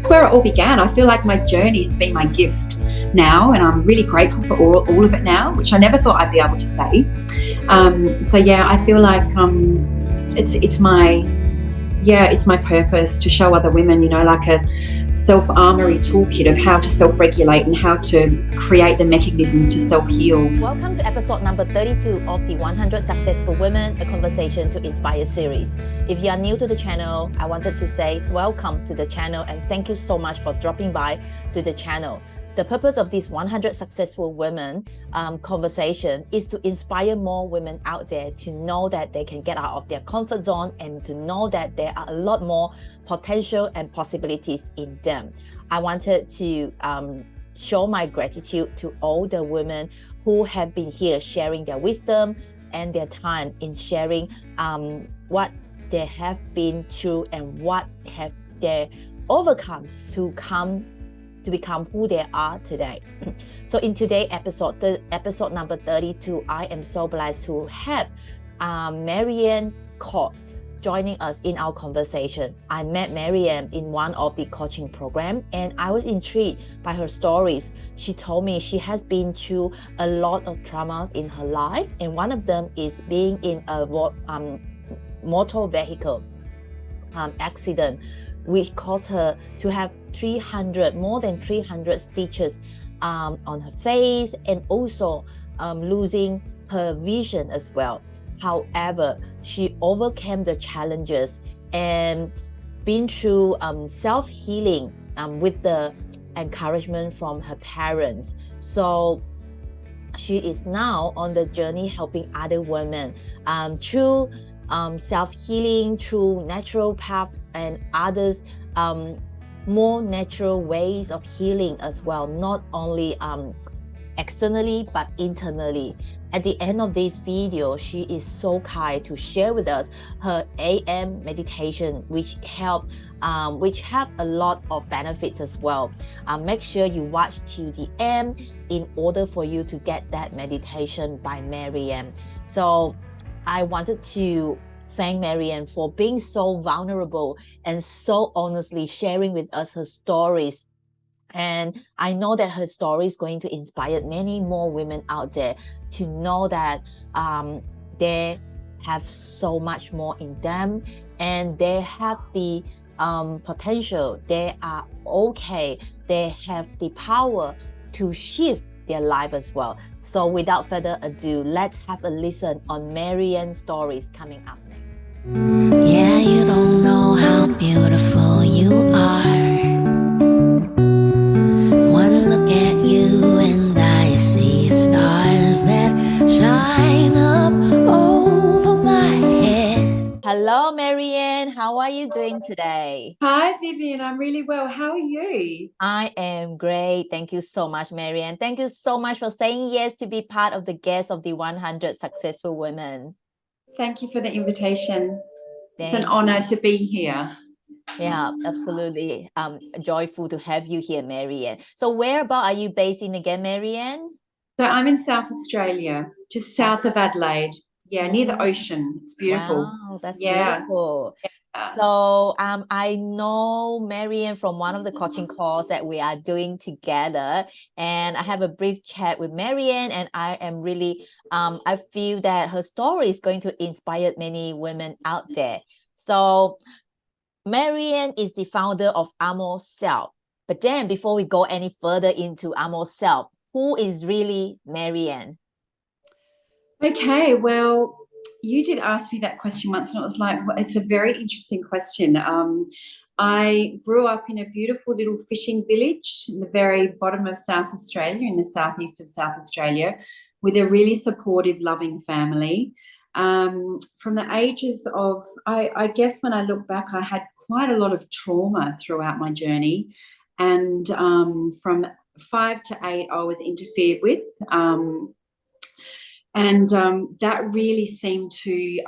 where it all began. I feel like my journey has been my gift now, and I'm really grateful for all of it now, which I never thought I'd be able to say. So yeah, I feel like it's my purpose to show other women, like a self-armory toolkit of how to self-regulate and how to create the mechanisms to self-heal. Welcome to episode number 32 of the 100 Successful Women, a Conversation to Inspire series. If you are new to the channel, I wanted to say welcome to the channel and thank you so much for dropping by to the channel. The purpose of this 100 Successful Women conversation is to inspire more women out there to know that they can get out of their comfort zone and to know that there are a lot more potential and possibilities in them. I wanted to show my gratitude to all the women who have been here sharing their wisdom and their time in sharing what they have been through and what have they overcome to become who they are today. So in today's episode number 32, I am so blessed to have Marianne Court joining us in our conversation. I met Marianne in one of the coaching program and I was intrigued by her stories. She told me she has been through a lot of traumas in her life, and one of them is being in a motor vehicle accident, which caused her to have more than 300 stitches on her face, and also losing her vision as well. However, she overcame the challenges and been through self-healing with the encouragement from her parents. So she is now on the journey helping other women through self-healing, through natural path and others more natural ways of healing as well, not only externally but internally. At the end of this video, she is so kind to share with us her AM meditation, which have a lot of benefits as well. Make sure you watch till the end in order for you to get that meditation by Marianne. So I wanted to thank Marianne for being so vulnerable and so honestly sharing with us her stories. And I know that her story is going to inspire many more women out there to know that they have so much more in them and they have the potential. They are okay. They have the power to shift their life as well. So without further ado, let's have a listen on Marianne's stories coming up next. Yeah, you don't know how beautiful you are. One look at you and I see stars that shine up over my head. Hello, Marianne. How are you doing today? Hi, Vivienne. I'm really well. How are you? I am great. Thank you so much, Marianne. Thank you so much for saying yes to be part of the guest of the 100 Successful Women. Thank you for the invitation. It's an honor to be here. Yeah, absolutely. Joyful to have you here, Marianne. So whereabout are you based in again, Marianne? So I'm in South Australia, just south of Adelaide. Yeah, near the ocean. It's beautiful. Wow, that's beautiful. Yeah. So I know Marianne from one of the coaching calls that we are doing together, and I have a brief chat with Marianne, and I am really I feel that her story is going to inspire many women out there. So Marianne is the founder of Armour Self. But then before we go any further into Armour Self, who is really Marianne? Okay, well, you did ask me that question once, and it was like, well, it's a very interesting question. I grew up in a beautiful little fishing village in the very bottom of South Australia, in the southeast of South Australia, with a really supportive, loving family. From the ages of, I guess when I look back, I had quite a lot of trauma throughout my journey. And from 5 to 8, I was interfered with. And that really seemed to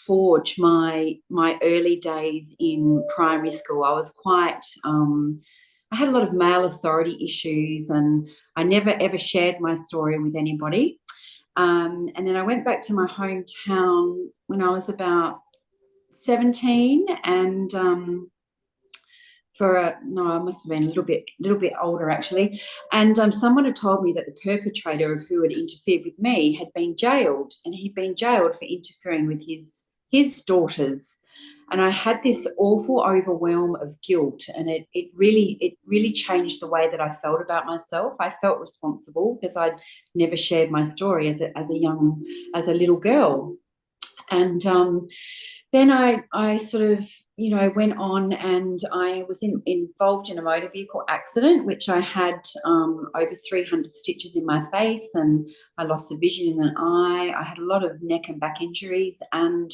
forge my early days in primary school. I was quite, I had a lot of male authority issues, and I never ever shared my story with anybody. And then I went back to my hometown when I was about 17, and no, I must have been a little bit older actually. And someone had told me that the perpetrator of who had interfered with me had been jailed, and he'd been jailed for interfering with his daughters. And I had this awful overwhelm of guilt, and it really changed the way that I felt about myself. I felt responsible because I'd never shared my story as a little girl. And then I sort of, went on, and I was involved in a motor vehicle accident, which I had over 300 stitches in my face, and I lost the vision in an eye. I had a lot of neck and back injuries, and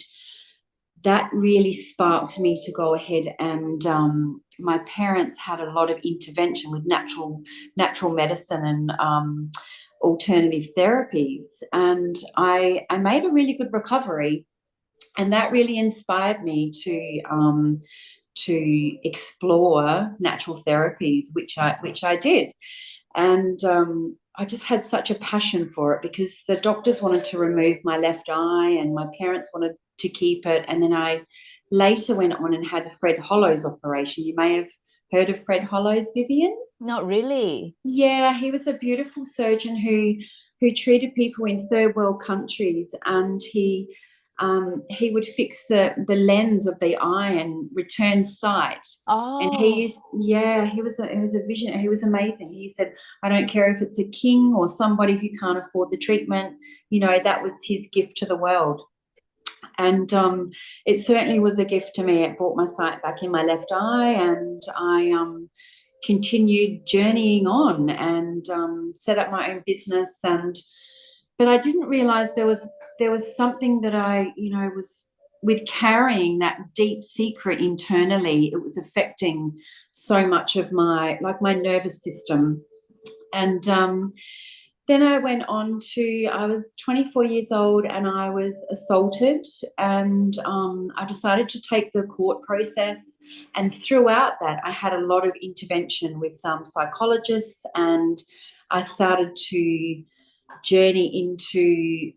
that really sparked me to go ahead, and my parents had a lot of intervention with natural medicine and alternative therapies, and I made a really good recovery, and that really inspired me to explore natural therapies, which I did. And I just had such a passion for it because the doctors wanted to remove my left eye, and my parents wanted to keep it. And then I later went on and had a Fred Hollows operation. You may have heard of Fred Hollows, Vivienne? Not really. Yeah, he was a beautiful surgeon who treated people in third world countries, and he would fix the lens of the eye and return sight. And he was a visionary. He was amazing. He said, I don't care if it's a king or somebody who can't afford the treatment, that was his gift to the world. And it certainly was a gift to me. It brought my sight back in my left eye, and I continued journeying on and set up my own business. But I didn't realize there was something that I, was with carrying that deep secret internally. It was affecting so much of my nervous system. And then I went on I was 24 years old, and I was assaulted, and I decided to take the court process. And throughout that, I had a lot of intervention with psychologists, and I started to journey into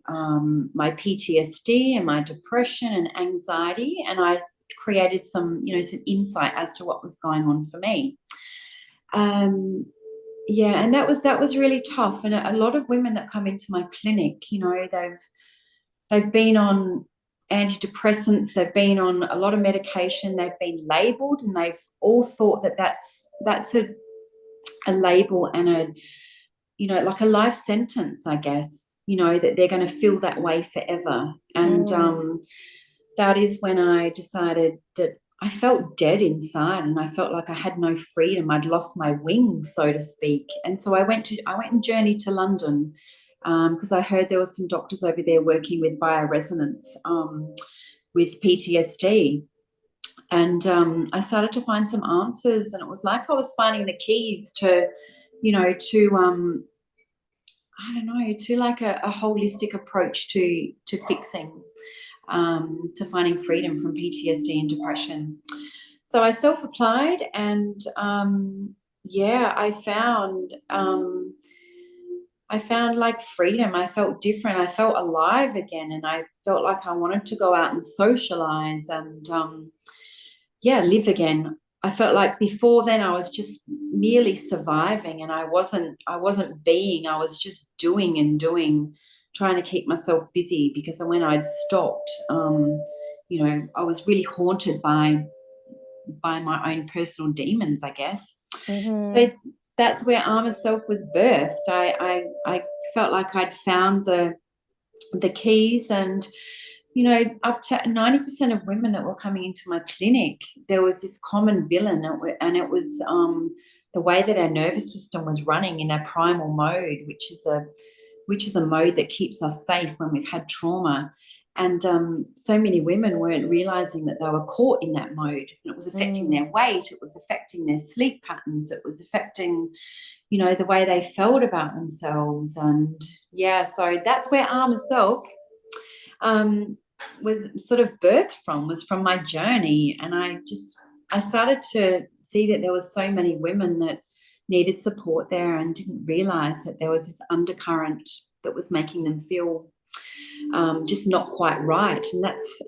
my PTSD and my depression and anxiety, and I created some insight as to what was going on for me. And that was really tough. And a lot of women that come into my clinic, they've been on antidepressants, they've been on a lot of medication, they've been labeled, and they've all thought that that's a label and like a life sentence, I guess, that they're going to feel that way forever. And that is when I decided that I felt dead inside, and I felt like I had no freedom. I'd lost my wings, so to speak. And so I went and journeyed to London because I heard there were some doctors over there working with bioresonance with PTSD. And I started to find some answers, and it was like I was finding the keys to I don't know, to like a holistic approach to fixing, to finding freedom from PTSD and depression. So I self-applied, and I found like freedom. I felt different. I felt alive again, and I felt like I wanted to go out and socialize and live again. I felt like before then I was just merely surviving, and I wasn't being. I was just doing and doing, trying to keep myself busy, because when I'd stopped, I was really haunted by my own personal demons, I guess. Mm-hmm. So that's where Armour Self was birthed. I felt like I'd found the keys, and up to 90% of women that were coming into my clinic, there was this common villain, and it was the way that our nervous system was running in our primal mode, which is a mode that keeps us safe when we've had trauma. And so many women weren't realizing that they were caught in that mode, and it was affecting their weight, it was affecting their sleep patterns, it was affecting the way they felt about themselves. And so that's where Armour Self was sort of birthed from, was from my journey. And I started to see that there was so many women that needed support there, and didn't realize that there was this undercurrent that was making them feel just not quite right,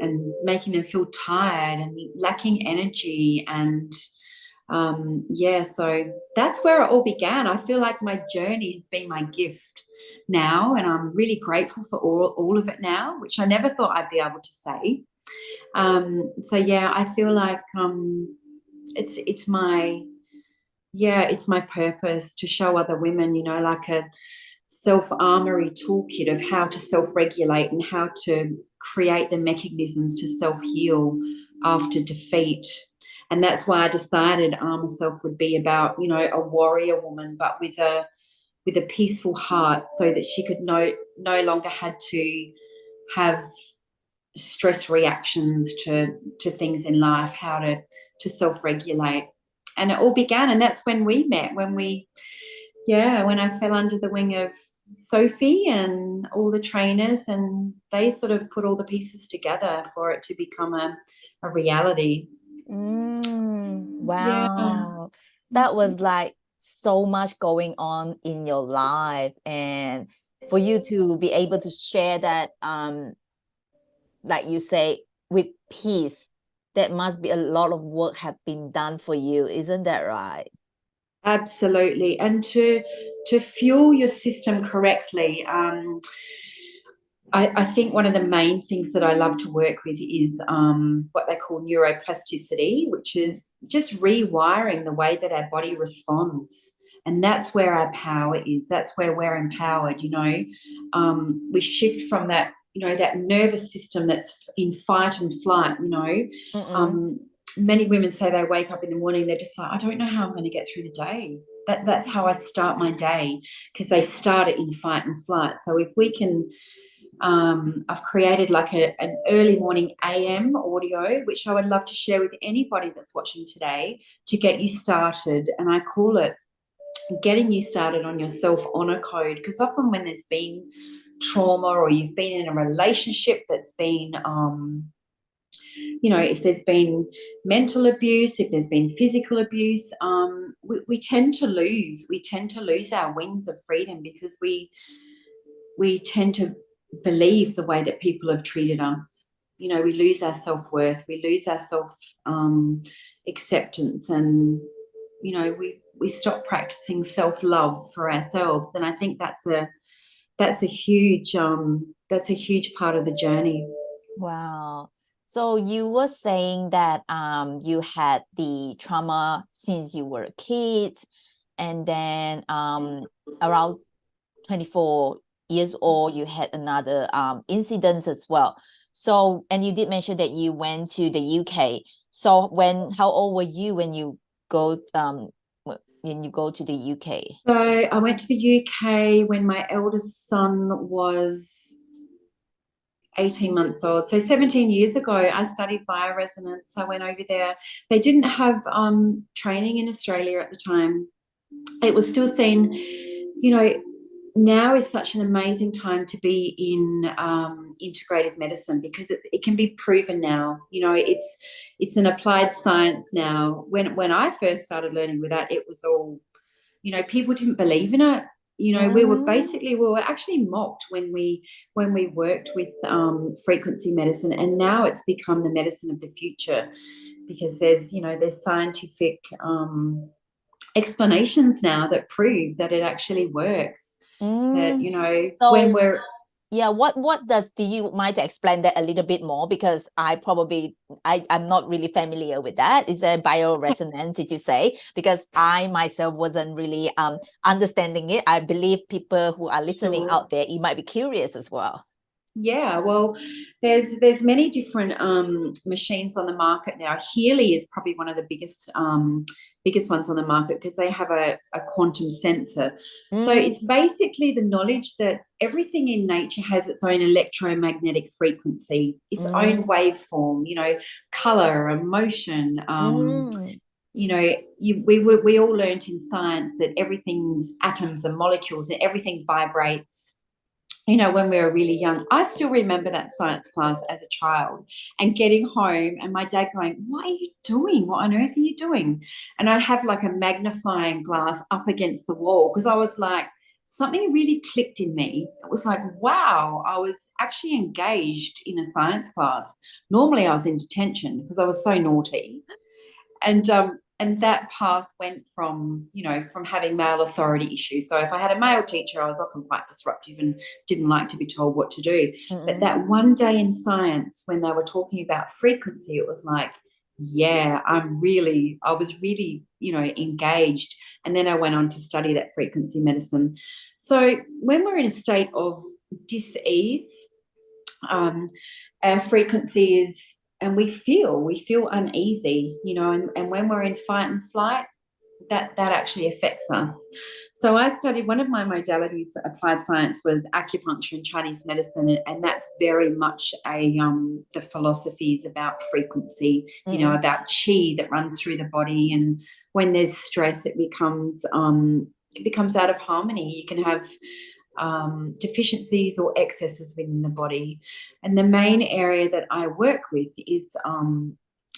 and making them feel tired and lacking energy, and Yeah, so that's where it all began. I feel like my journey has been my gift now, and I'm really grateful for all of it now, which I never thought I'd be able to say. So yeah, I feel like it's my it's my purpose to show other women, like a self-armory toolkit of how to self-regulate and how to create the mechanisms to self-heal after defeat. And that's why I decided Armour Self would be about, a warrior woman, but with a peaceful heart, so that she could no longer had to have stress reactions to things in life, how to self-regulate. And it all began, and that's when we met, when I fell under the wing of Sophie and all the trainers, and they sort of put all the pieces together for it to become a reality. Wow. That was like so much going on in your life, and for you to be able to share that, like you say, with peace, that must be a lot of work have been done for you, isn't that right? Absolutely. And to fuel your system correctly, I think one of the main things that I love to work with is what they call neuroplasticity, which is just rewiring the way that our body responds. And that's where our power is. That's where we're empowered. We shift from that, that nervous system that's in fight and flight. Many women say they wake up in the morning, they're just like, I don't know how I'm going to get through the day. That's how I start my day, because they start it in fight and flight. So if we can, I've created like an early morning AM audio, which I would love to share with anybody that's watching today to get you started. And I call it getting you started on your self-honor code, because often when there's been trauma, or you've been in a relationship that's been, if there's been mental abuse, if there's been physical abuse, we tend to lose our wings of freedom, because we tend to believe the way that people have treated us. We lose our self-worth, we lose our self acceptance, and we stop practicing self-love for ourselves. And I think that's a huge part of the journey. Wow. So you were saying that you had the trauma since you were a kid, and then around 24 years old, you had another incident as well. So, and you did mention that you went to the UK. So how old were you when you go to the UK? So I went to the UK when my eldest son was 18 months old. So 17 years ago, I studied bioresonance. I went over there. They didn't have training in Australia at the time. It was still seen, now is such an amazing time to be in integrated medicine, because it can be proven now. It's an applied science now. When I first started learning with that, it was all, people didn't believe in it. We were actually mocked when we worked with frequency medicine, and now it's become the medicine of the future, because there's scientific explanations now that prove that it actually works. That So, when we're do you mind to explain that a little bit more, because I'm not really familiar with that. Is a bioresonance, did you say? Because I myself wasn't really understanding it. I believe people who are listening out there, you might be curious as well. Yeah, well, there's many different machines on the market now. Healy is probably one of the biggest ones on the market, because they have a quantum sensor. So it's basically the knowledge that everything in nature has its own electromagnetic frequency, its own waveform, color, emotion. We all learned in science that everything's atoms and molecules, and everything vibrates. When we were really young. I still remember that science class as a child, and getting home and my dad going, "What are you doing? What on earth are you doing?" And I'd have like a magnifying glass up against the wall, because I was like, something really clicked in me. It was like, wow, I was actually engaged in a science class. Normally I was in detention because I was so naughty. And and that path went from, you know, from having male authority issues. So if I had a male teacher, I was often quite disruptive and didn't like to be told what to do. But that one day in science, when they were talking about frequency, it was like, yeah, I was really, you know, engaged. And then I went on to study that frequency medicine. So when we're in a state of dis-ease, our frequency is, and we feel uneasy, you know, and when we're in fight and flight, that actually affects us. So I studied, one of my modalities, applied science, was acupuncture and Chinese medicine, and that's very much the philosophies about frequency, you know, about qi that runs through the body, and when there's stress, it becomes out of harmony. You can have deficiencies or excesses within the body. And the main area that I work with is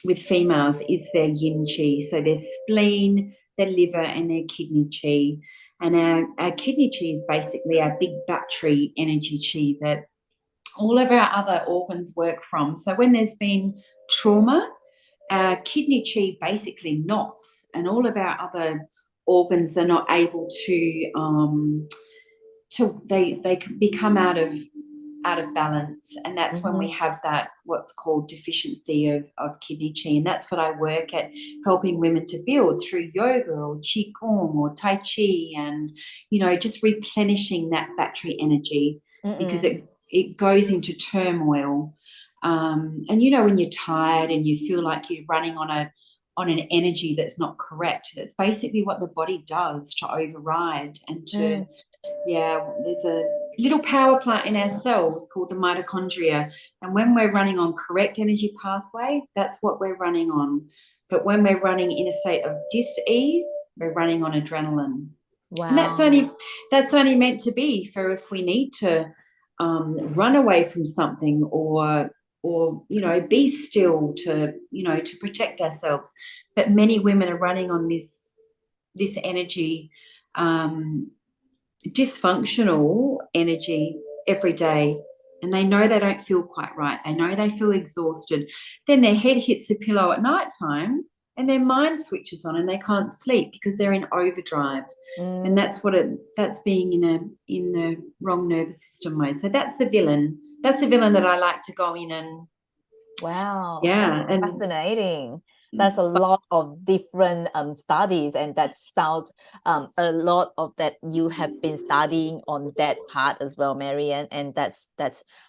with females is their yin qi, so their spleen, their liver, and their kidney qi. And our kidney qi is basically our big battery energy qi that all of our other organs work from. So when there's been trauma, our kidney qi basically knots, and all of our other organs are not able to they can become out of balance, and that's when we have that what's called deficiency of kidney qi. And that's what I work at, helping women to build through yoga or qigong or tai chi, and, you know, just replenishing that battery energy, because it goes into turmoil. And, you know, when you're tired and you feel like you're running on an energy that's not correct, that's basically what the body does to override and to there's a little power plant in our cells called the mitochondria, and when we're running on correct energy pathway, that's what we're running on. But when we're running in a state of dis-ease, we're running on adrenaline. Wow. And that's only meant to be for if we need to run away from something, or you know, be still to, you know, to protect ourselves. But many women are running on this energy, dysfunctional energy every day, and they know they don't feel quite right. They know they feel exhausted. Then their head hits the pillow at night time and their mind switches on and they can't sleep because they're in overdrive. And that's being in the wrong nervous system mode. So that's the villain. That's the villain that I like to go in and that's fascinating. That's a lot of different studies, and that sounds a lot of that you have been studying on that part as well, Marianne. And that's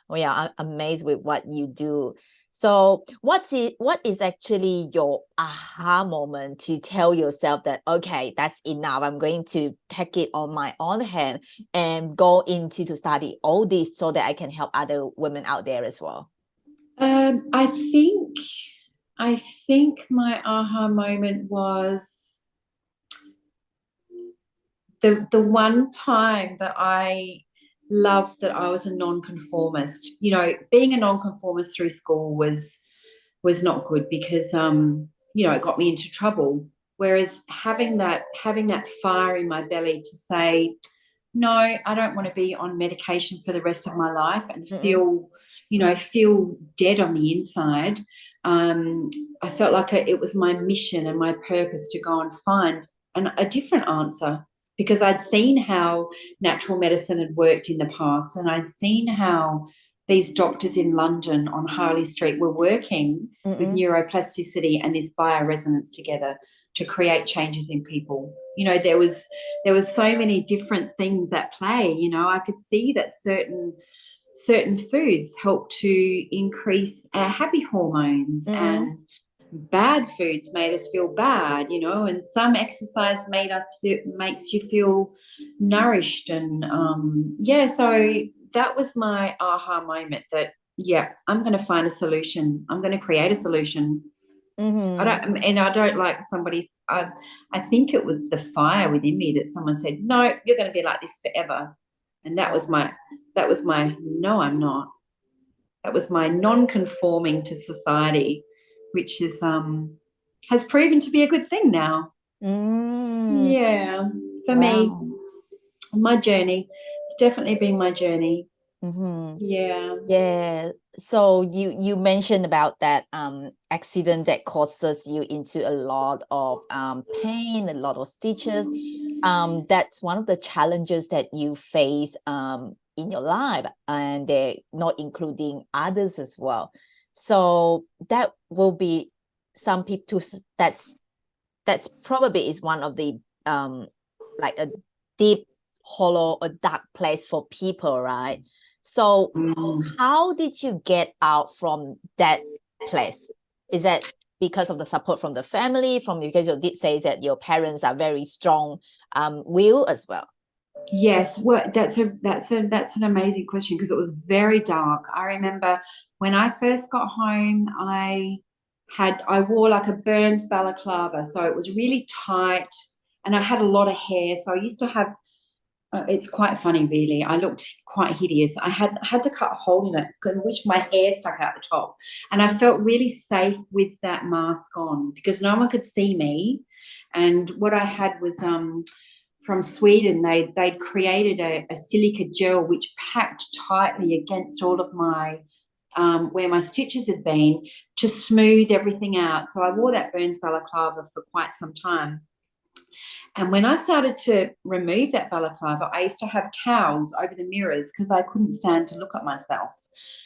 I'm amazed with what you do. So what is actually your aha moment to tell yourself that, okay, that's enough, I'm going to take it on my own hand and go into to study all this so that I can help other women out there as well? I think my aha moment was the one time that I loved that I was a nonconformist. You know, being a nonconformist through school was not good because you know, it got me into trouble. Whereas having that fire in my belly to say, no, I don't want to be on medication for the rest of my life and feel dead on the inside. I felt like it was my mission and my purpose to go and find a different answer, because I'd seen how natural medicine had worked in the past, and I'd seen how these doctors in London on Harley Street were working with neuroplasticity and this bioresonance together to create changes in people. You know, there was so many different things at play. You know, I could see that certain foods help to increase our happy hormones, and bad foods made us feel bad, you know, and some exercise makes you feel nourished. And so that was my aha moment, that I'm going to find a solution. I'm going to create a solution. I don't like somebody. I think it was the fire within me that someone said, no, you're going to be like this forever. And that was my no, I'm not. That was my non-conforming to society, which is has proven to be a good thing now. For me, my journey. It's definitely been my journey. Yeah, so you mentioned about that accident that causes you into a lot of pain, a lot of stitches. That's one of the challenges that you face in your life, and they're not including others as well. So that will be some people. That's probably is one of the like a deep, hollow, or dark place for people, right? So how did you get out from that place? Is that because of the support from the family, because you did say that your parents are very strong will as well? Yes, well, that's an amazing question, because it was very dark. I remember when I first got home, I wore like a Burns balaclava, so it was really tight, and I had a lot of hair. So I used to have. It's quite funny, really. I looked quite hideous. I had to cut a hole in it, in which my hair stuck out the top, and I felt really safe with that mask on because no one could see me. And what I had was from Sweden, they'd created a silica gel which packed tightly against all of my where my stitches had been to smooth everything out. So I wore that Burns balaclava for quite some time. And when I started to remove that balaclava, I used to have towels over the mirrors because I couldn't stand to look at myself.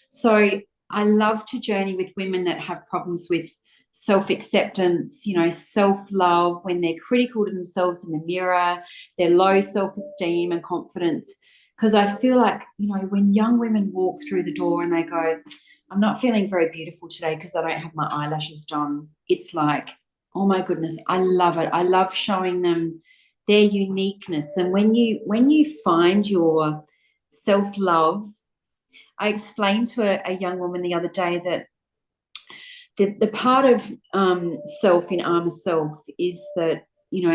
So I love to journey with women that have problems with self-acceptance, self-love, when they're critical to themselves in the mirror, their low self-esteem and confidence. Because I feel like, when young women walk through the door and they go, I'm not feeling very beautiful today because I don't have my eyelashes done, it's like, oh my goodness, I love it. I love showing them their uniqueness. And when you find your self-love, I explained to a young woman the other day that the part of self in Armour Self is that,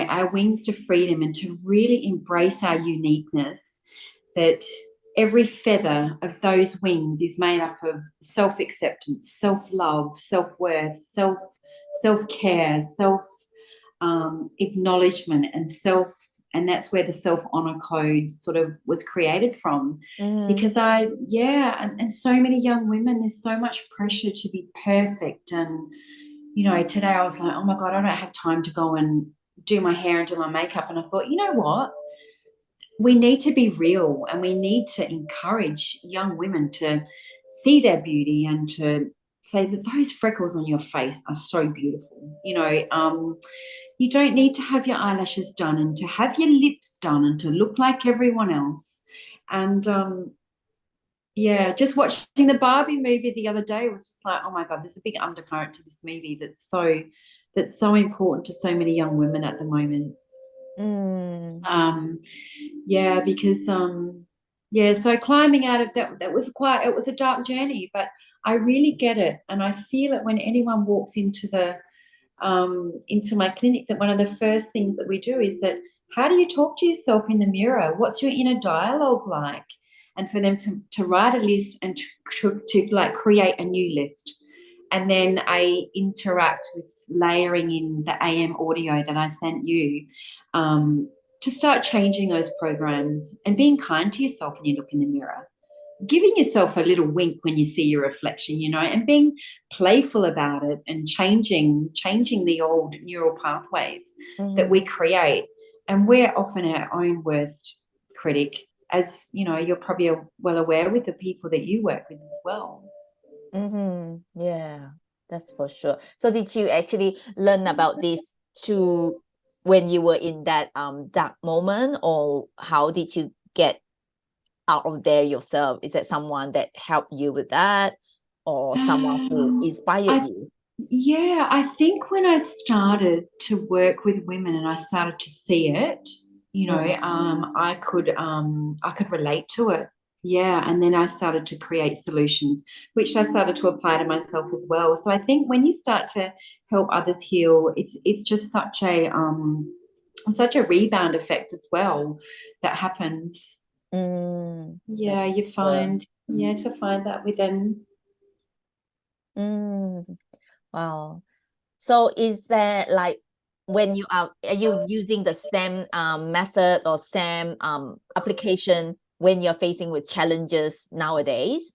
our wings to freedom, and to really embrace our uniqueness, that every feather of those wings is made up of self-acceptance, self-love, self-worth, self-care, acknowledgement, and that's where the self-honor code sort of was created from. Because and so many young women, there's so much pressure to be perfect. And today I was like, oh my God, I don't have time to go and do my hair and do my makeup. And I thought, you know what, we need to be real, and we need to encourage young women to see their beauty and to say that those freckles on your face are so beautiful. You don't need to have your eyelashes done and to have your lips done and to look like everyone else. And just watching the Barbie movie the other day was just like, oh my God, there's a big undercurrent to this movie that's so important to so many young women at the moment. Because so climbing out of that, it was a dark journey, but I really get it, and I feel it when anyone walks into my clinic, that one of the first things that we do is that, how do you talk to yourself in the mirror? What's your inner dialogue like? And for them to write a list and to like create a new list. And then I interact with layering in the AM audio that I sent you, to start changing those programs and being kind to yourself when you look in the mirror. Giving yourself a little wink when you see your reflection, and being playful about it, and changing the old neural pathways that we create. And we're often our own worst critic, as you're probably well aware with the people that you work with as well. Yeah, that's for sure. So did you actually learn about this when you were in that dark moment, or how did you get out of there yourself? Is that someone that helped you with that, or someone who inspired you? Yeah, I think when I started to work with women and I started to see it, I could relate to it. Yeah, and then I started to create solutions, which I started to apply to myself as well. So I think when you start to help others heal, it's just such a rebound effect as well that happens. You find to find that within. Wow. So is there like, when are you using the same method or same application when you're facing with challenges nowadays?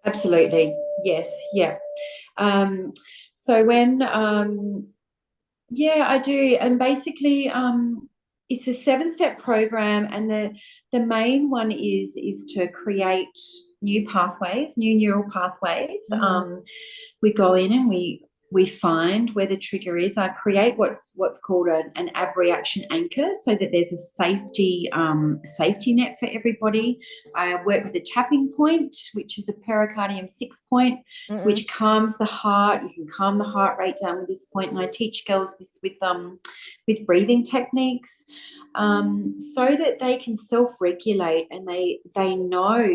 Absolutely. Yes. Yeah. So when yeah, I do. And basically, it's a 7-step program, and the main one is to create new pathways, new neural pathways. We go in and we find where the trigger is. I create what's called an ab reaction anchor, so that there's a safety net for everybody. I work with a tapping point, which is a pericardium 6 point, which calms the heart. You can calm the heart rate down with this point, and I teach girls this with breathing techniques, so that they can self-regulate, and they know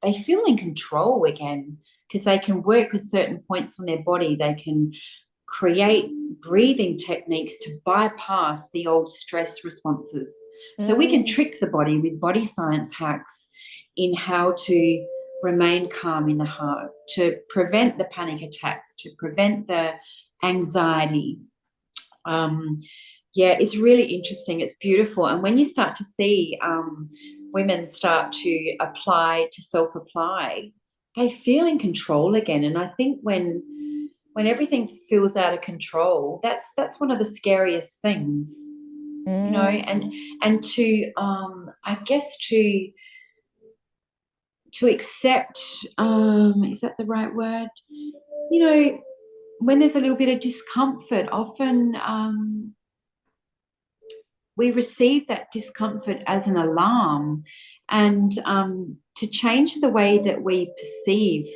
they feel in control again, because they can work with certain points on their body. They can create breathing techniques to bypass the old stress responses. So we can trick the body with body science hacks in how to remain calm in the heart, to prevent the panic attacks, to prevent the anxiety. Yeah, it's really interesting. It's beautiful. And when you start to see women start to self-apply, they feel in control again. And I think when everything feels out of control, that's one of the scariest things, you know. And to I guess to accept, is that the right word? You know, when there's a little bit of discomfort, often we receive that discomfort as an alarm, and to change the way that we perceive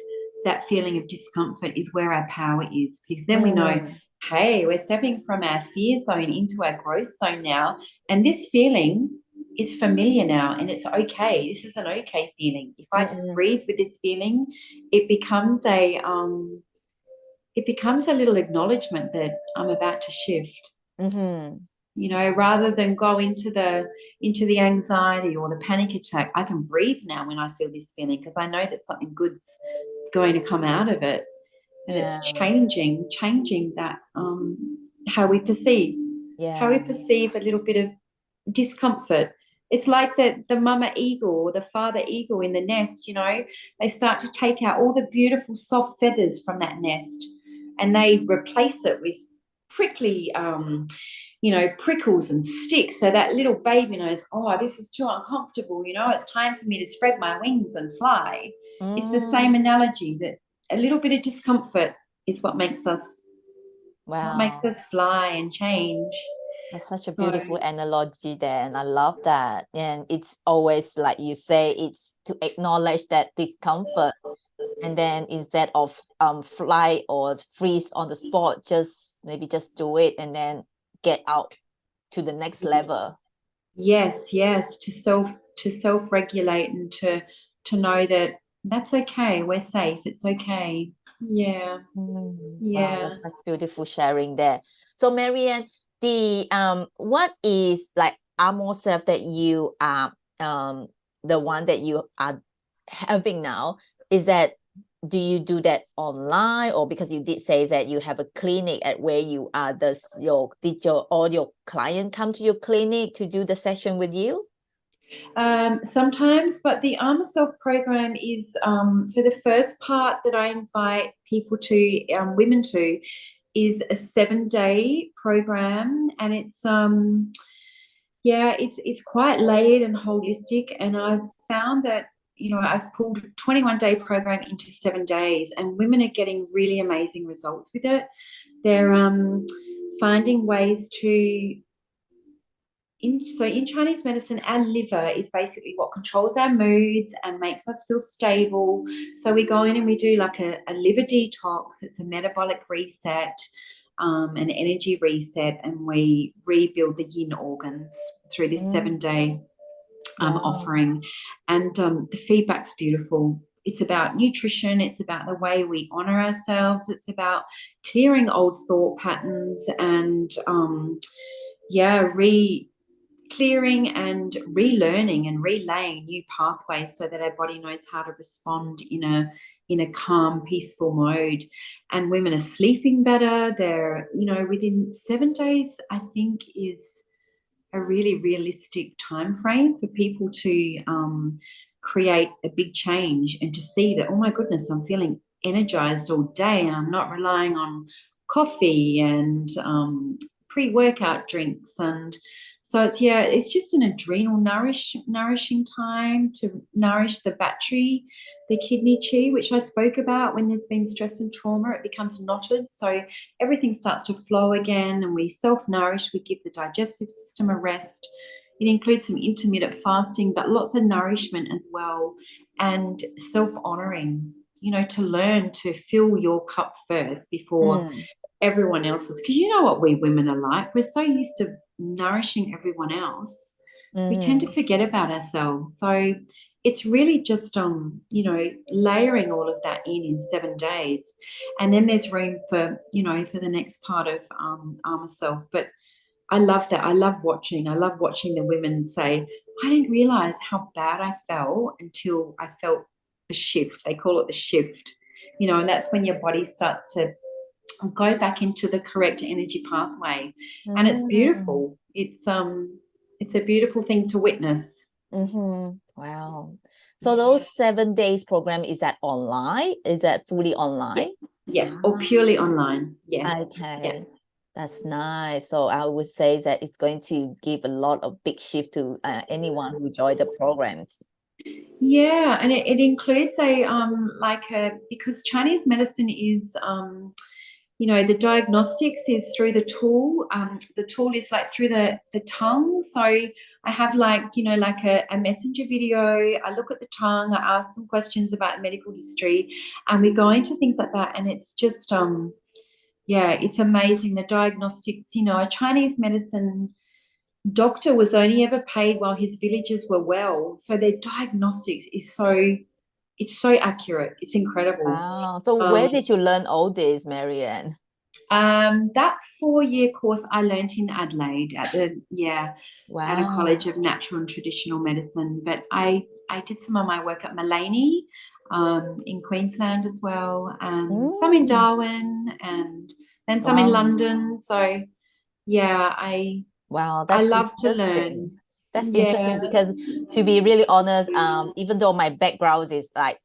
that feeling of discomfort is where our power is, because then we know, hey, we're stepping from our fear zone into our growth zone now, and this feeling is familiar now, and it's okay. This is an okay feeling. If I just breathe with this feeling, it becomes a little acknowledgement that I'm about to shift. You know, rather than go into the anxiety or the panic attack, I can breathe now when I feel this feeling, because I know that something good's going to come out of it. And it's changing that how we perceive a little bit of discomfort. It's like the mama eagle or the father eagle in the nest, you know, they start to take out all the beautiful soft feathers from that nest, and they replace it with prickly prickles and sticks, so that little baby knows, oh, this is too uncomfortable, you know, it's time for me to spread my wings and fly. It's the same analogy, that a little bit of discomfort is what makes us fly and change. That's such a beautiful analogy there, and I love that. And it's always, like you say, it's to acknowledge that discomfort, and then instead of fly or freeze on the spot, just do it and then get out to the next level. Yes, to self-regulate, and to know that that's okay, we're safe, it's okay. Yeah. Wow, that's such beautiful sharing there. So Marianne, the what is like Armour Self that you are the one that you are having now? Is that, do you do that online, or because you did say that you have a clinic at where you are, did all your client come to your clinic to do the session with you? Sometimes, but the Armour Self program is so the first part that I invite people to, women to, is a 7-day program, and it's it's quite layered and holistic, and I've found that, you know, I've pulled a 21-day program into 7 days, and women are getting really amazing results with it. They're finding ways to, in Chinese medicine, our liver is basically what controls our moods and makes us feel stable. So we go in and we do like a liver detox. It's a metabolic reset, an energy reset, and we rebuild the yin organs through this 7-day offering. And the feedback's beautiful. It's about nutrition. It's about the way we honor ourselves. It's about clearing old thought patterns and clearing and relearning and relaying new pathways, so that our body knows how to respond in a calm, peaceful mode. And women are sleeping better. They're, you know, within 7 days, I think, is a really realistic time frame for people to create a big change, and to see that, oh my goodness, I'm feeling energized all day and I'm not relying on coffee and pre-workout drinks. And so it's just an adrenal nourishing time to nourish the battery, the kidney chi, which I spoke about. When there's been stress and trauma, it becomes knotted, so everything starts to flow again, and we self-nourish. We give the digestive system a rest. It includes some intermittent fasting, but lots of nourishment as well, and self-honoring, to learn to fill your cup first before everyone else's. Because you know what we women are like. We're so used to nourishing everyone else. We tend to forget about ourselves. So it's really just, layering all of that in 7 days. And then there's room for, for the next part of Armour Self. But I love that. I love watching the women say, I didn't realize how bad I felt until I felt the shift. They call it the shift, and that's when your body starts to go back into the correct energy pathway. And it's beautiful. It's a beautiful thing to witness. Wow. So those 7 days program, is that online? Is that fully online? Yeah. Or purely online. Yes. Okay. Yeah. That's nice. So I would say that it's going to give a lot of big shift to anyone who joined the programs. Yeah, and it includes because Chinese medicine is the diagnostics is through the tool. The tool is like through the tongue. So I have a messenger video. I look at the tongue. I ask some questions about medical history, and we go into things like that. And it's just it's amazing. The diagnostics, a Chinese medicine doctor was only ever paid while his villagers were well. So their diagnostics is it's so accurate. It's incredible. Wow. So where did you learn all this, Marianne? That 4-year course I learned in Adelaide at a College of Natural and Traditional Medicine. But I did some of my work at Maleny in Queensland as well, and some in Darwin, and then some in London. So that's I love to interesting. learn. That's interesting, because to be really honest, even though my background is like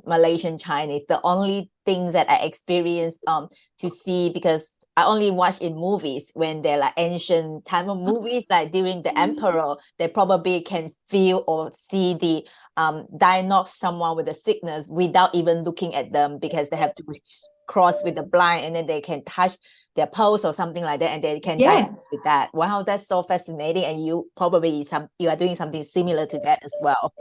Malaysian Chinese, the only things that I experienced to see, because I only watch in movies when they're like ancient time of movies, like during the emperor, they probably can feel or see the diagnose someone with a sickness without even looking at them, because they have to cross with the blind, and then they can touch their pulse or something like that, and they can diagnose with that. Wow, that's so fascinating. And you probably you are doing something similar to that as well.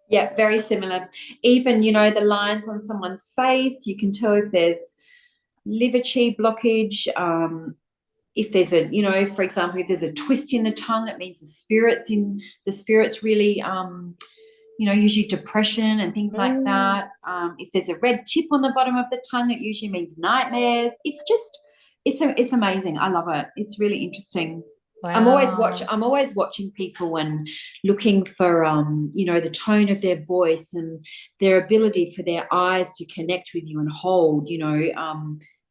Yeah, very similar. Even, the lines on someone's face, you can tell if there's liver chi blockage. If there's for example, if there's a twist in the tongue, it means the spirit's really usually depression and things like that. If there's a red tip on the bottom of the tongue, it usually means nightmares. It's amazing. I love it. It's really interesting. Wow. I'm always watching people and looking for the tone of their voice and their ability for their eyes to connect with you and hold.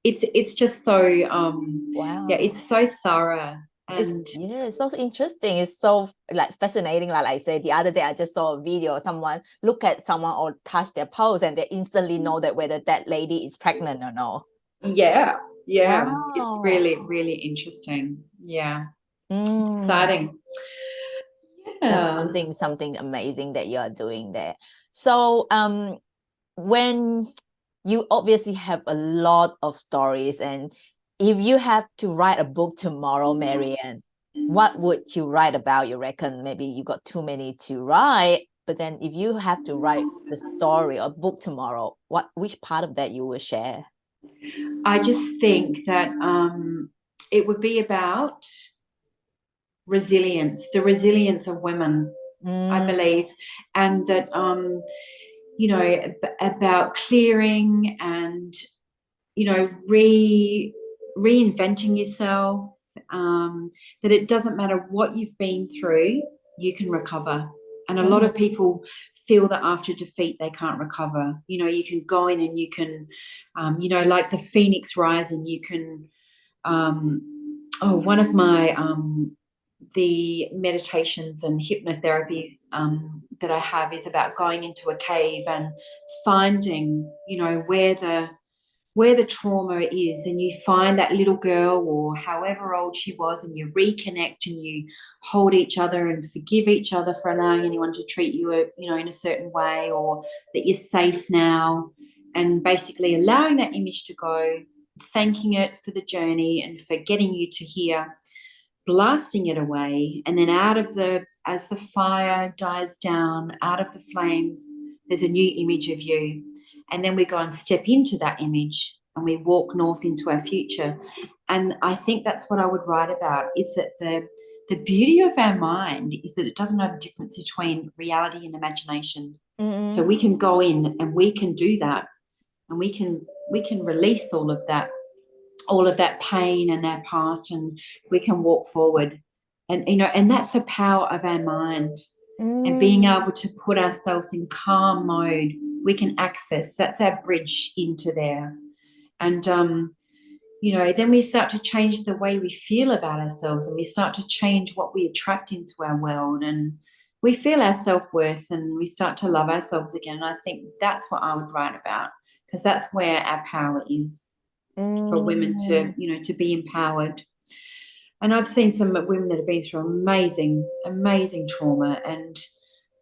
It's just so it's so thorough. And it's so interesting. It's so like fascinating. Like I said, the other day I just saw a video. Someone look at someone or touch their pulse, and they instantly know that whether that lady is pregnant or not. Yeah. Wow. It's really, really interesting. Yeah. It's exciting. Yeah. That's something amazing that you are doing there. So when you obviously have a lot of stories, and if you have to write a book tomorrow, Marianne, what would you write about? You reckon maybe you got too many to write, but then if you have to write the story or book tomorrow, which part of that you will share? I just think that it would be about resilience, the resilience of women, I believe, and that about clearing and reinventing yourself, that it doesn't matter what you've been through, you can recover. And a lot of people feel that after defeat they can't recover. You can go in and you can like the phoenix rise, and you can one of my the meditations and hypnotherapies that I have is about going into a cave and finding, you know, where the trauma is, and you find that little girl or however old she was, and you reconnect and you hold each other and forgive each other for allowing anyone to treat you, you know, in a certain way, or that you're safe now, and basically allowing that image to go, thanking it for the journey and for getting you to here, blasting it away, and then as the fire dies down, out of the flames, there's a new image of you. And then we go and step into that image and we walk north into our future. And I think that's what I would write about, is that the beauty of our mind is that it doesn't know the difference between reality and imagination. Mm-hmm. So we can go in and we can do that, and we can release all of that pain and our past, and we can walk forward. And, you know, and that's the power of our mind. And being able to put ourselves in calm mode, we can access, that's our bridge into there. And, you know, then we start to change the way we feel about ourselves, and we start to change what we attract into our world, and we feel our self-worth, and we start to love ourselves again. And I think that's what I would write about, because that's where our power is, for women to, you know, to be empowered. And I've seen some women that have been through amazing, amazing trauma, and,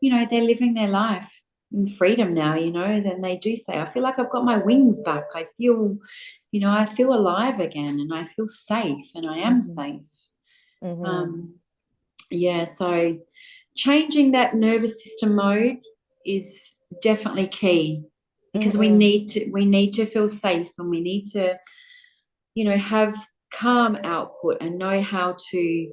you know, they're living their life in freedom now, you know. Then they do say, I feel like I've got my wings back. I feel, you know, I feel alive again, and I feel safe, and I am safe. Yeah, so changing that nervous system mode is definitely key, because we need to feel safe, and we need to, you know, have calm output and know how to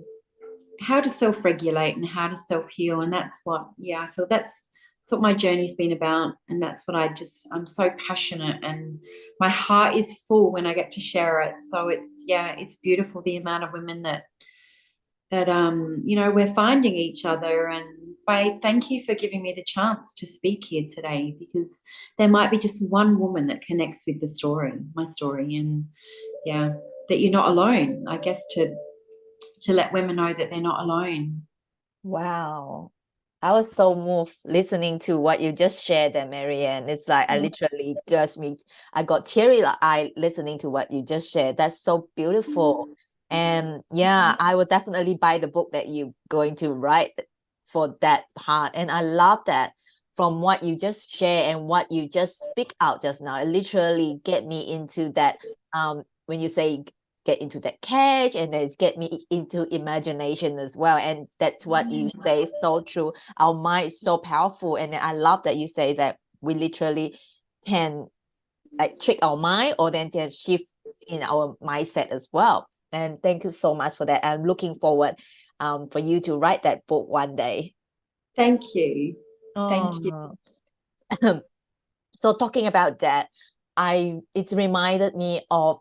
self-regulate and how to self-heal. And that's what, yeah, I feel that's what my journey's been about. And that's what I'm so passionate, and my heart is full when I get to share it. So it's beautiful, the amount of women that you know, we're finding each other. And thank you for giving me the chance to speak here today, because there might be just one woman that connects with my story, and yeah, that you're not alone, I guess, to let women know that they're not alone. Wow. I was so moved listening to what you just shared there, Marianne. It's like I literally I got teary-eyed listening to what you just shared. That's so beautiful. And yeah, I will definitely buy the book that you're going to write for that part. And I love that from what you just share and what you just speak out just now. It literally get me into that, when you say get into that cage, and then get me into imagination as well. And that's what you say is so true. Our mind is so powerful. And I love that you say that we literally can like trick our mind, or then can shift in our mindset as well. And thank you so much for that. I'm looking forward for you to write that book one day. Thank you. Thank you. So talking about that, it reminded me of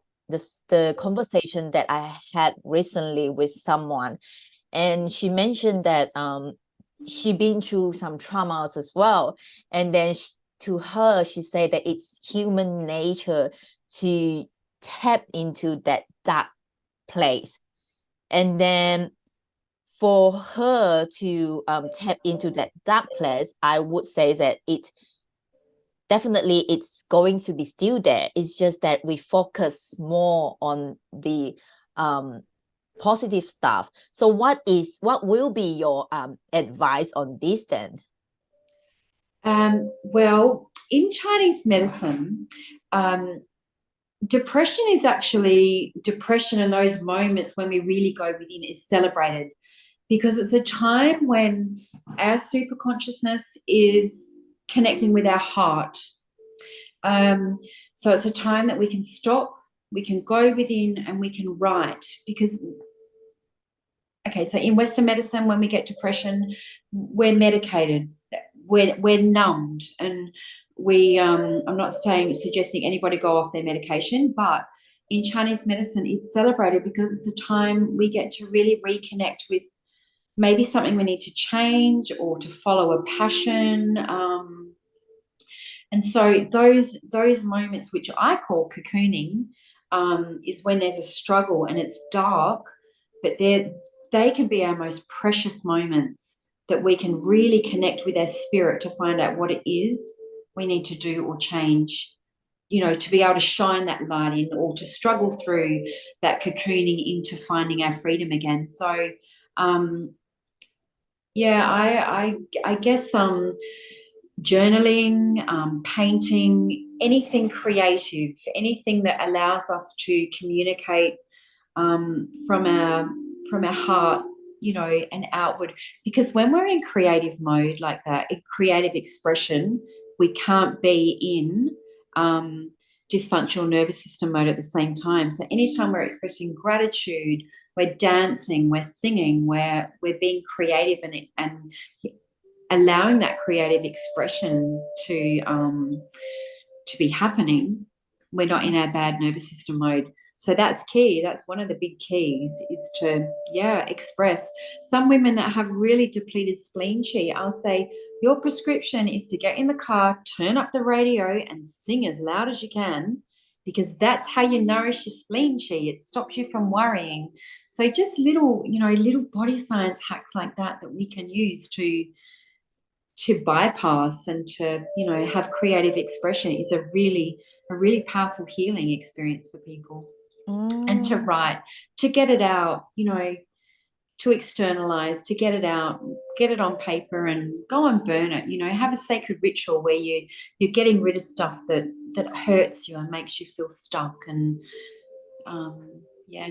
the conversation that I had recently with someone, and she mentioned that she been through some traumas as well, and then to her she said that it's human nature to tap into that dark place, and then for her to tap into that dark place, I would say that it's going to be still there. It's just that we focus more on the positive stuff. So what will be your advice on this then? Well, in Chinese medicine, depression is actually depression, and those moments when we really go within is celebrated, because it's a time when our super consciousness is connecting with our heart. So it's a time that we can stop, we can go within, and we can write. Because, okay, so in Western medicine, when we get depression, we're medicated, we're numbed, and I'm not suggesting anybody go off their medication, but in Chinese medicine, it's celebrated because it's a time we get to really reconnect with maybe something we need to change or to follow a passion. And so those moments, which I call cocooning, is when there's a struggle and it's dark, but they can be our most precious moments that we can really connect with our spirit to find out what it is we need to do or change, you know, to be able to shine that light in, or to struggle through that cocooning into finding our freedom again. So yeah, I guess journaling, painting, anything creative, anything that allows us to communicate from our heart, you know, and outward. Because when we're in creative mode like that, in creative expression, we can't be in dysfunctional nervous system mode at the same time. So anytime we're expressing gratitude, we're dancing, we're singing, we're being creative, and allowing that creative expression to be happening, we're not in our bad nervous system mode. So that's key. That's one of the big keys, is to, express. Some women that have really depleted spleen chi, I'll say, your prescription is to get in the car, turn up the radio and sing as loud as you can, because that's how you nourish your spleen chi. It stops you from worrying. So just little body science hacks like that we can use to bypass and to, you know, have creative expression is a really powerful healing experience for people. And to write, to get it out, you know, to externalize, to get it out, get it on paper and go and burn it, you know, have a sacred ritual where you're getting rid of stuff that hurts you and makes you feel stuck and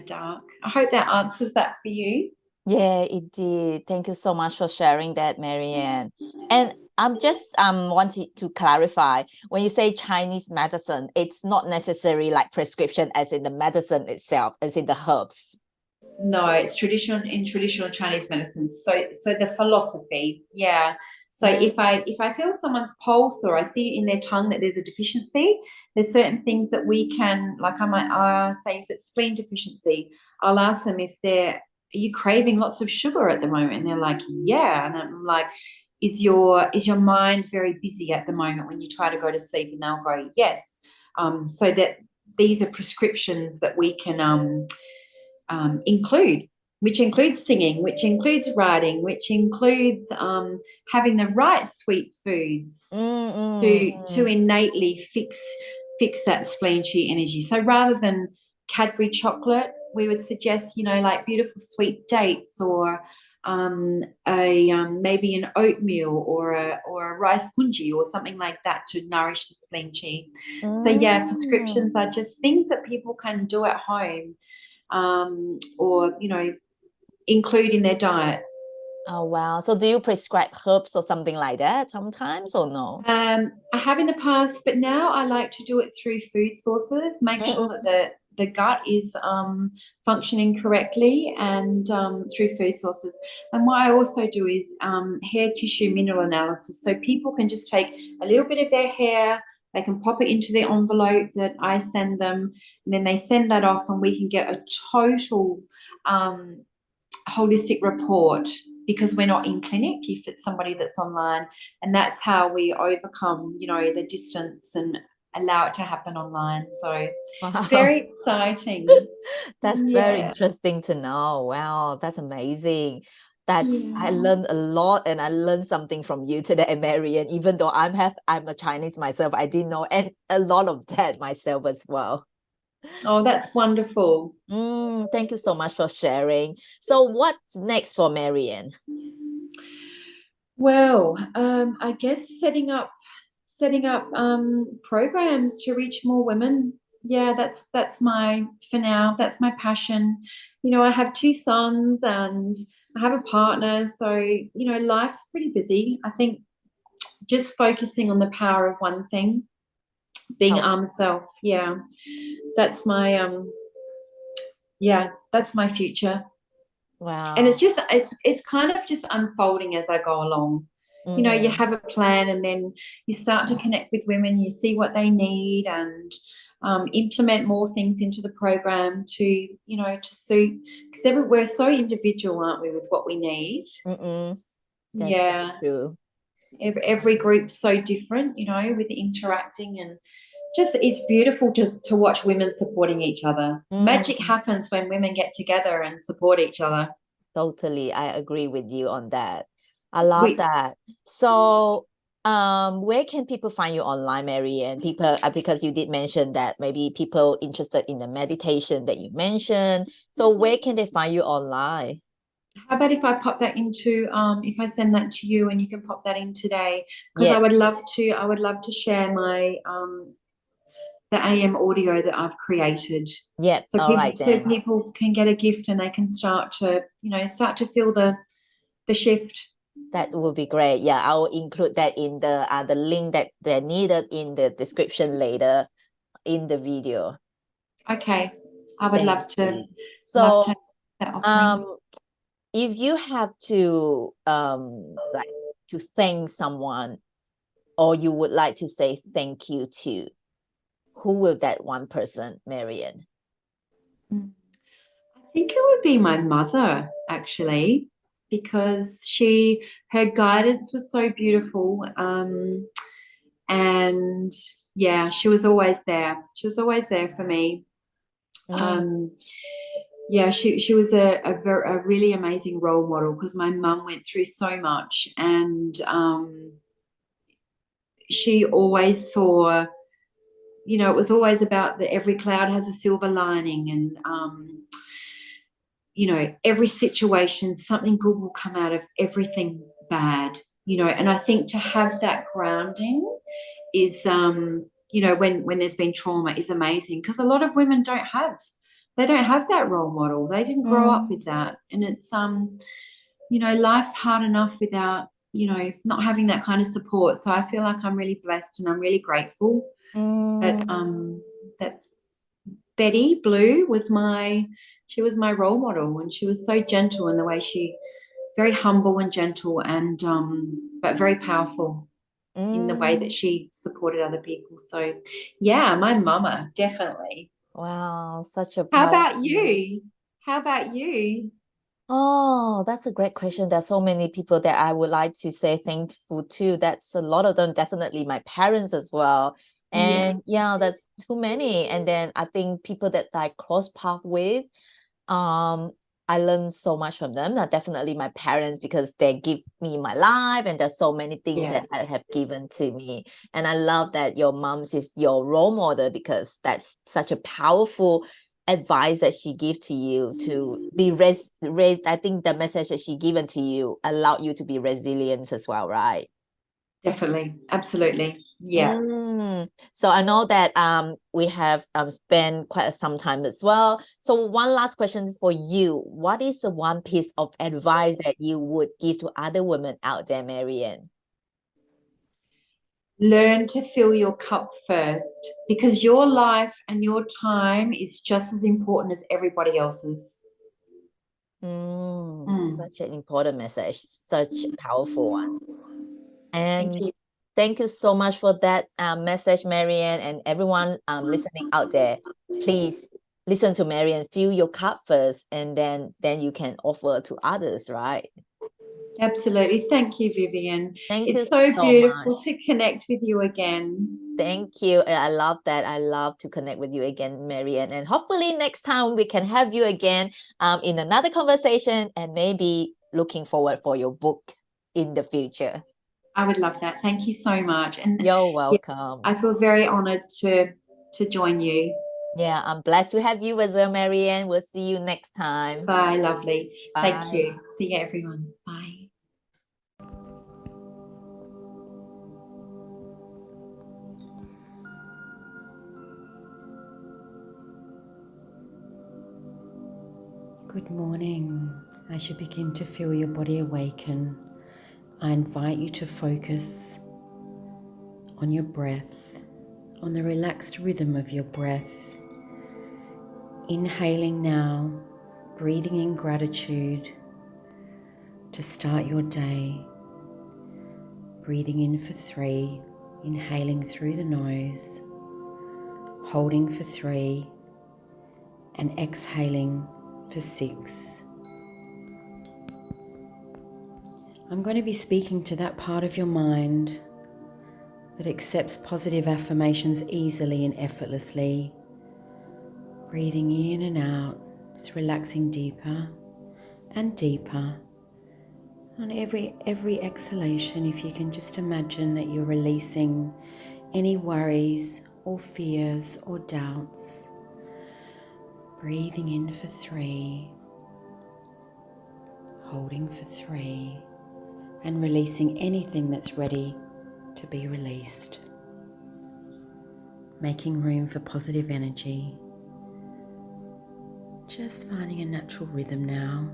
dark. I hope that answers that for you. Yeah, it did. Thank you so much for sharing that, Marianne. And I'm just wanted to clarify, when you say Chinese medicine, it's not necessarily like prescription as in the medicine itself, as in the herbs. No, it's traditional Chinese medicine. So the philosophy, yeah. So if I feel someone's pulse, or I see in their tongue that there's a deficiency, there's certain things that we can, like I might say if it's spleen deficiency, I'll ask them if are you craving lots of sugar at the moment? And they're like, yeah. And I'm like, is your mind very busy at the moment when you try to go to sleep? And they'll go, yes. So that these are prescriptions that we can include, which includes singing, which includes writing, which includes having the right sweet foods to innately fix that spleen chi energy. So rather than Cadbury chocolate, we would suggest, you know, like beautiful sweet dates, or maybe an oatmeal or a rice kunji or something like that to nourish the spleen chi. So yeah, prescriptions are just things that people can do at home, or, you know, include in their diet. Oh, wow. So do you prescribe herbs or something like that sometimes, or no? I have in the past, but now I like to do it through food sources, make sure that the gut is functioning correctly, and through food sources. And what I also do is hair tissue mineral analysis. So people can just take a little bit of their hair, they can pop it into the envelope that I send them, and then they send that off, and we can get a total holistic report, because we're not in clinic if it's somebody that's online. And that's how we overcome, you know, the distance and allow it to happen online. So it's very exciting. That's very interesting to know. Wow, that's amazing. I learned a lot, and I learned something from you today, Marianne. Even though I'm a Chinese myself, I didn't know a lot of that myself as well. Oh, that's wonderful. Thank you so much for sharing. So what's next for Marianne? Well, I guess setting up programs to reach more women. Yeah, that's for now, that's my passion. You know, I have 2 sons and I have a partner, so, you know, life's pretty busy. I think just focusing on the power of one thing, being myself, that's my that's my future. Wow. And it's kind of just unfolding as I go along. You know, you have a plan, and then you start to connect with women, you see what they need, and implement more things into the program to, you know, to suit, because we're so individual, aren't we, with what we need. That's so true. Every group's so different, you know, with interacting, and just it's beautiful to watch women supporting each other. Magic happens when women get together and support each other. Totally. I agree with you on that. I love that. So where can people find you online, Marianne? People, because you did mention that maybe people interested in the meditation that you mentioned. So where can they find you online? How about if I pop that into, if I send that to you and you can pop that in today? Because Yeah. I would love to share my, the AM audio that I've created. Yeah. So All people, right then. people can get a gift and they can start to, start to feel the shift. That will be great. Yeah, I will include that in the link that they needed in the description later in the video. Okay, I would love to. So, love to have that offering. If you have to like to thank someone, or you would like to say thank you to, who will that one person, Marianne? I think it would be my mother, actually, because her guidance was so beautiful. And yeah, she was always there. She was always there for me. Yeah, she was a really amazing role model, because my mum went through so much, and she always saw, it was always about that every cloud has a silver lining, and every situation, something good will come out of everything bad, and I think to have that grounding is, when there's been trauma, is amazing, because a lot of women don't have that role model. They didn't grow up with that. And it's, life's hard enough without, not having that kind of support. So I feel like I'm really blessed, and I'm really grateful that Betty Blue was my role model, and she was so gentle in the way very humble and gentle, and but very powerful in the way that she supported other people. So yeah, my mama, definitely. Wow, such a How about you? Oh, that's a great question. There's so many people that I would like to say thankful to. That's a lot of them, definitely my parents as well. And yeah, that's too many. And then I think people that I cross path with, I learned so much from them. Definitely my parents, because they give me my life, and there's so many things that I have given to me. And I love that your mom's is your role model, because that's such a powerful advice that she gave to you to be raised. I think the message that she given to you allowed you to be resilient as well, right? Definitely. Absolutely. Yeah. So I know that we have spent quite some time as well. So one last question for you. What is the one piece of advice that you would give to other women out there, Marianne? Learn to fill your cup first, because your life and your time is just as important as everybody else's. Such an important message, such a powerful one. And thank you so much for that message, Marianne, and everyone listening out there. Please listen to Marianne, fill your cup first, and then you can offer to others, right? Absolutely. Thank you, Vivienne. Thank you it's so so beautiful much. to connect with you again. Thank you. I love that. I love to connect with you again, Marianne. And hopefully next time we can have you again in another conversation, and maybe looking forward for your book in the future. I would love that. Thank you so much. And you're welcome. I feel very honored to join you. Yeah, I'm blessed to have you as well, Marianne. We'll see you next time. Bye, lovely. Bye. Thank you. See you, everyone. Bye. Good morning. As you begin to feel your body awaken, I invite you to focus on your breath, on the relaxed rhythm of your breath. Inhaling now, breathing in gratitude to start your day. Breathing in for 3, inhaling through the nose, holding for 3, and exhaling for 6. I'm going to be speaking to that part of your mind that accepts positive affirmations easily and effortlessly. Breathing in and out, just relaxing deeper and deeper. On every exhalation, if you can just imagine that you're releasing any worries or fears or doubts. Breathing in for 3, holding for 3, and releasing anything that's ready to be released. Making room for positive energy. Just finding a natural rhythm now.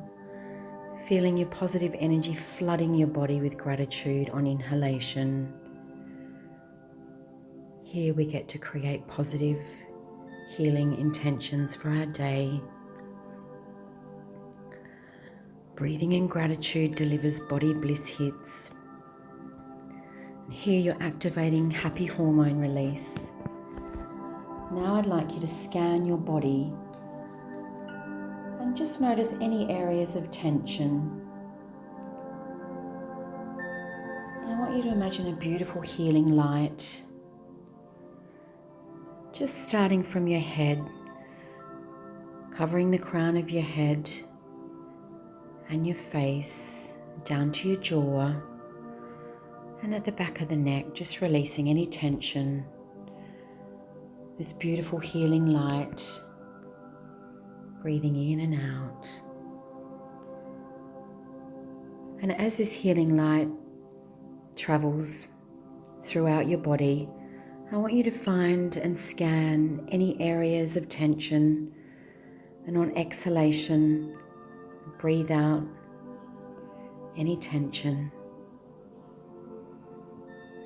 Feeling your positive energy flooding your body with gratitude on inhalation. Here we get to create positive, healing intentions for our day. Breathing in gratitude delivers body bliss hits. And here you're activating happy hormone release. Now I'd like you to scan your body and just notice any areas of tension. And I want you to imagine a beautiful healing light, just starting from your head, covering the crown of your head and your face, down to your jaw, and at the back of the neck, just releasing any tension. This beautiful healing light, breathing in and out. And as this healing light travels throughout your body, I want you to find and scan any areas of tension, and on exhalation, breathe out any tension.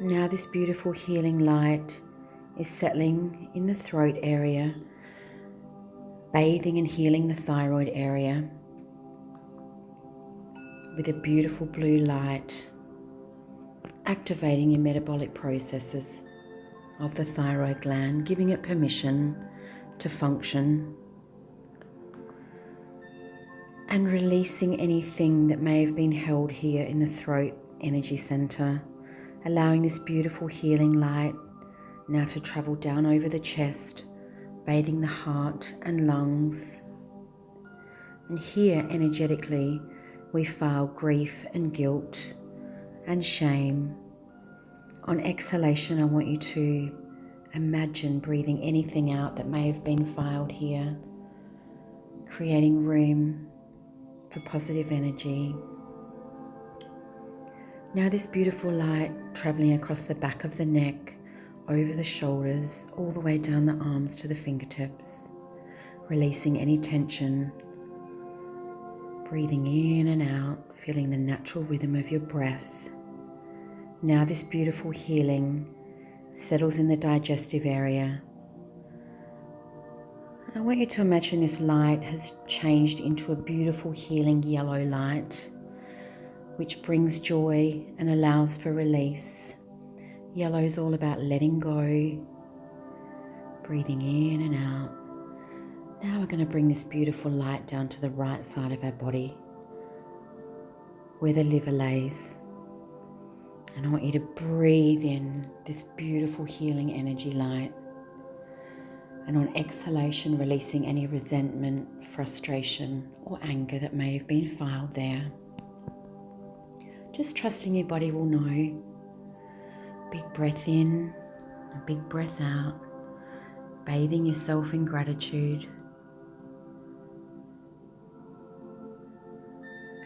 Now this beautiful healing light is settling in the throat area, bathing and healing the thyroid area with a beautiful blue light, activating your metabolic processes of the thyroid gland, giving it permission to function, and releasing anything that may have been held here in the throat energy center, allowing this beautiful healing light now to travel down over the chest, bathing the heart and lungs. And here energetically we file grief and guilt and shame. On exhalation, I want you to imagine breathing anything out that may have been filed here, creating room for positive energy. Now this beautiful light traveling across the back of the neck, over the shoulders, all the way down the arms to the fingertips, releasing any tension. Breathing in and out, feeling the natural rhythm of your breath. Now this beautiful healing settles in the digestive area. I want you to imagine this light has changed into a beautiful healing yellow light, which brings joy and allows for release. Yellow is all about letting go, breathing in and out. Now we're going to bring this beautiful light down to the right side of our body, where the liver lays. And I want you to breathe in this beautiful healing energy light. And on exhalation, releasing any resentment, frustration, or anger that may have been filed there. Just trusting your body will know. Big breath in, a big breath out, bathing yourself in gratitude.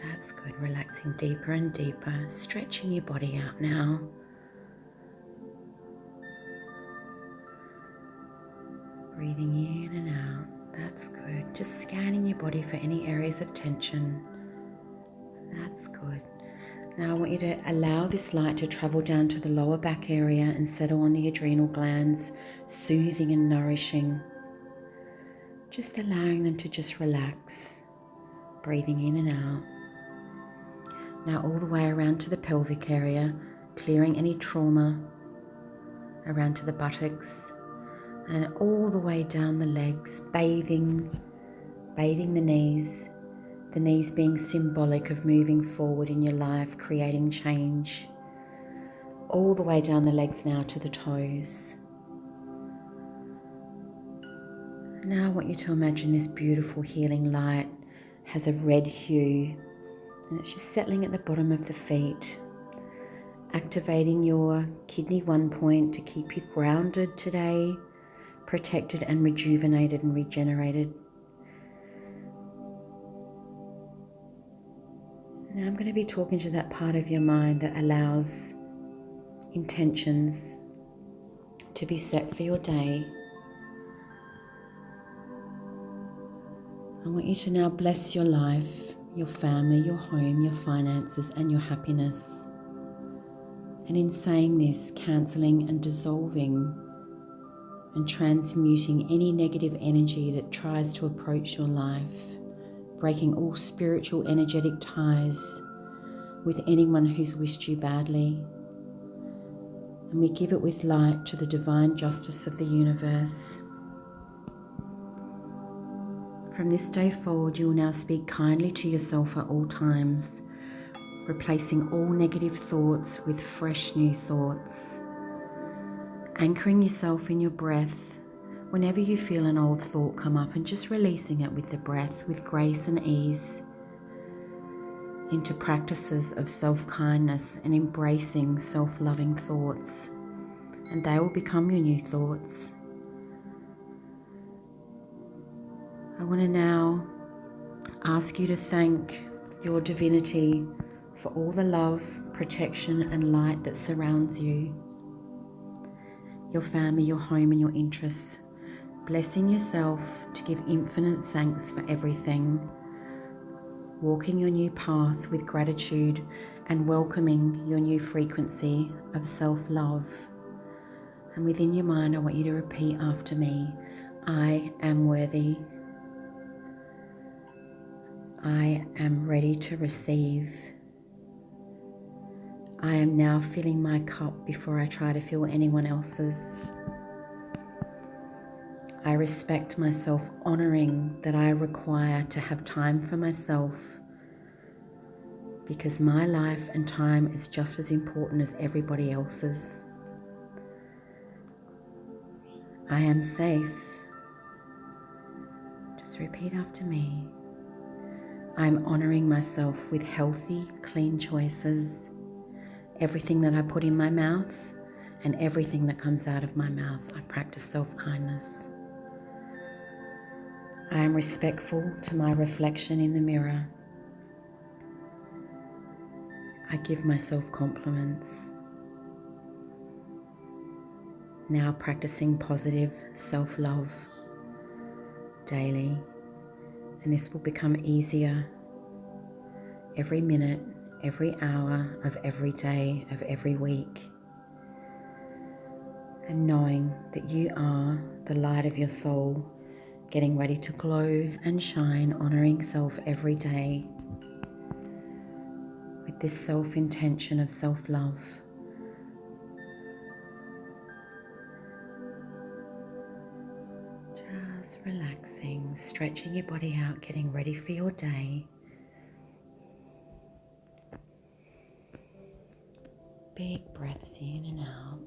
That's good, relaxing deeper and deeper, stretching your body out now. Breathing in and out, that's good. Just scanning your body for any areas of tension. That's good. Now I want you to allow this light to travel down to the lower back area and settle on the adrenal glands, soothing and nourishing. Just allowing them to just relax, breathing in and out. Now all the way around to the pelvic area, clearing any trauma, around to the buttocks, and all the way down the legs, bathing the knees being symbolic of moving forward in your life, creating change. All the way down the legs now to the toes. Now I want you to imagine this beautiful healing light has a red hue, and it's just settling at the bottom of the feet, activating your kidney 1 point to keep you grounded today, protected and rejuvenated and regenerated. Now I'm going to be talking to that part of your mind that allows intentions to be set for your day. I want you to now bless your life, your family, your home, your finances, and your happiness. And in saying this, cancelling and dissolving and transmuting any negative energy that tries to approach your life, breaking all spiritual energetic ties with anyone who's wished you badly. And we give it with light to the divine justice of the universe. From this day forward, you will now speak kindly to yourself at all times, replacing all negative thoughts with fresh new thoughts. Anchoring yourself in your breath whenever you feel an old thought come up, and just releasing it with the breath with grace and ease into practices of self-kindness and embracing self-loving thoughts, and they will become your new thoughts. I want to now ask you to thank your divinity for all the love, protection and light that surrounds you, your family, your home and your interests. Blessing yourself to give infinite thanks for everything. Walking your new path with gratitude and welcoming your new frequency of self-love. And within your mind, I want you to repeat after me. I am worthy. I am ready to receive. I am now filling my cup before I try to fill anyone else's. I respect myself, honoring that I require to have time for myself, because my life and time is just as important as everybody else's. I am safe. Just repeat after me. I'm honoring myself with healthy, clean choices. Everything that I put in my mouth and everything that comes out of my mouth, I practice self-kindness. I am respectful to my reflection in the mirror. I give myself compliments. Now practicing positive self-love daily, and this will become easier every minute, every hour of every day of every week. And knowing that you are the light of your soul, getting ready to glow and shine, honoring self every day with this self-intention of self-love. Just relaxing, stretching your body out, getting ready for your day. Big breaths in and out.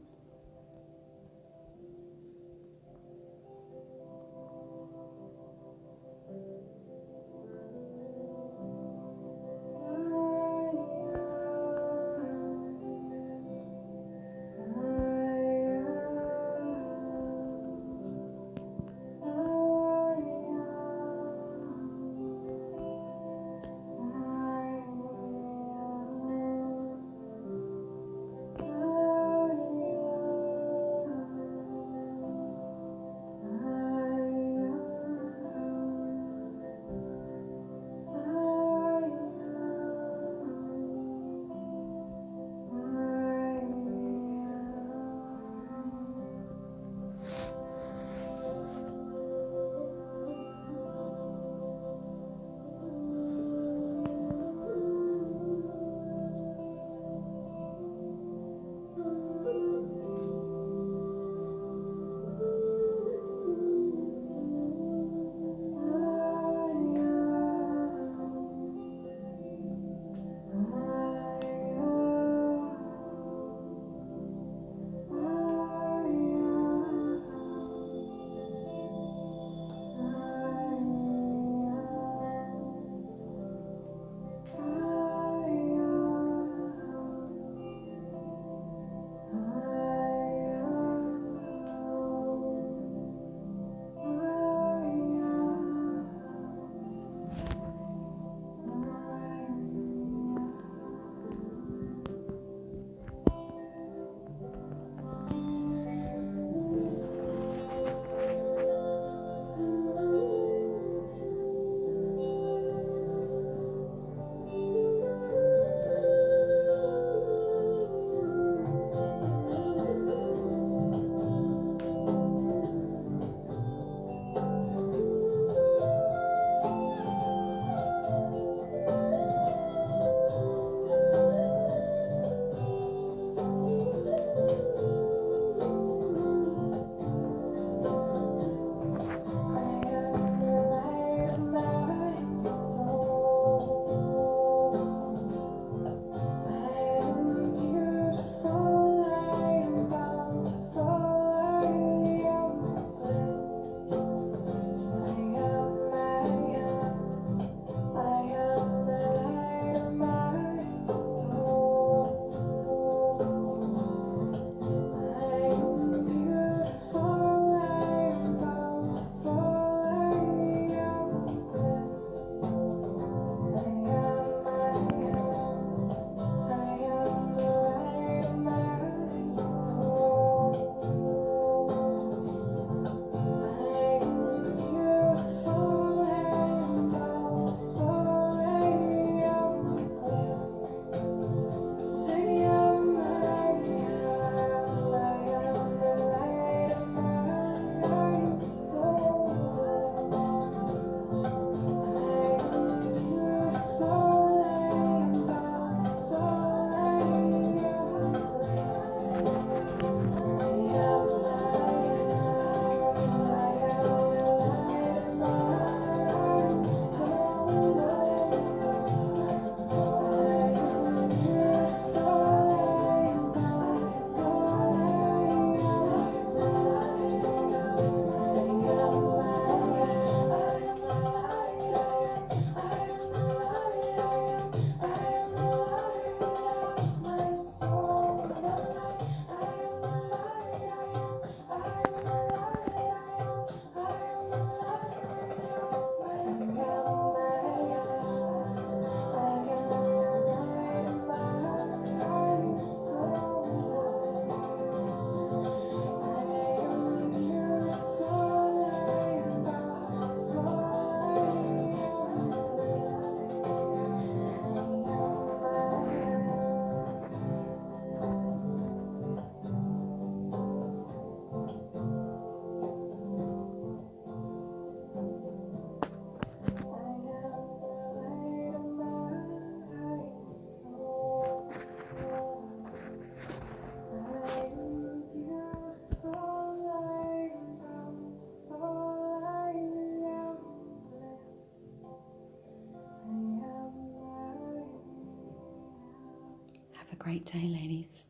a great day, ladies.